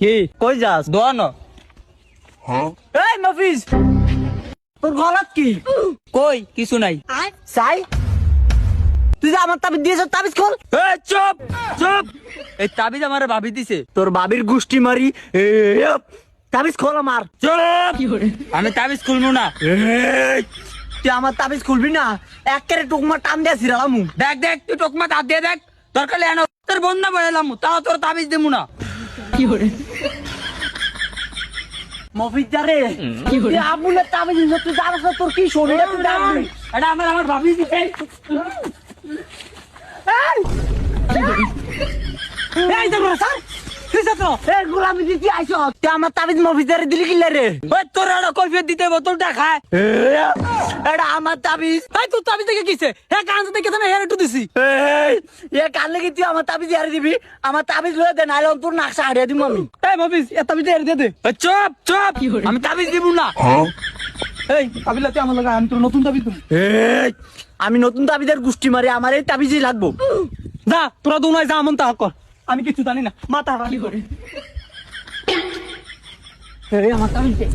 কি কই যাস দোয়ানো এই মফিজ তোর গলাত কি কই কিছু নাই। চাই তুই যে আমার তাবিজ দিয়েছ তাবিজ খোল। এই চুপ চুপ, এই তাবিজ আমার ভাবি দিছে। তোর বাবির গুষ্টি মারি তাবিজ খোল আমার। চুপ, আমি তাবিজ খুলবো না। তুই আমার তাবিজ খুলবি না একেবারে টুকমা টান দিয়ে ছিড়ালামু। দেখ দেখ তুই টোকমা হাত দিয়ে দেখ, দরকার এনে তোর বন্ধা বইলাম তাও তোর তাবিজ দেবো না। মফিজ যারে তুই আবুলের তাবিজ দিছ তুই জানাস না তোর কি শরীরে তুই ডাকবি। এটা আমার ভাবি দিছে। এই দেখো স্যার কি তো এই গোলামি দিতে আইছ তুই আমার তাবিজ মফিজ যারে দিলি কিল্লা রে। ওই তোর একটা কৈফিয়ত দিতে বোতলটা খায়। এটা আমার তাবিজ। এই তোর তাবিজ দেখে কিছে হ্যাঁ কান দেখে আমি হেরে একটু দিছি। এ কান লাগি তুই আমার তাবিজ হারিয়ে দিবি। আমার তাবিজ লয়ে দে নাইলে তোর নাকশা হারিয়ে দিব আমি। এই ভাবিস এ তাবিজ হেরে দে দে। চুপ চুপ, আমি তাবিজ দিব না। এই কাবিলা তুই আমার লাগা, আমি তোর নতুন তাবিজ দেবো। আমি নতুন তাবিজের গুষ্টি মারি আমার এই তাবিজই লাগবো। যা তোরা দুনাই যা আমন তা কর, আমি কিছু জানি না। মাথা হারানি করে এই আমার তাবিজ দে।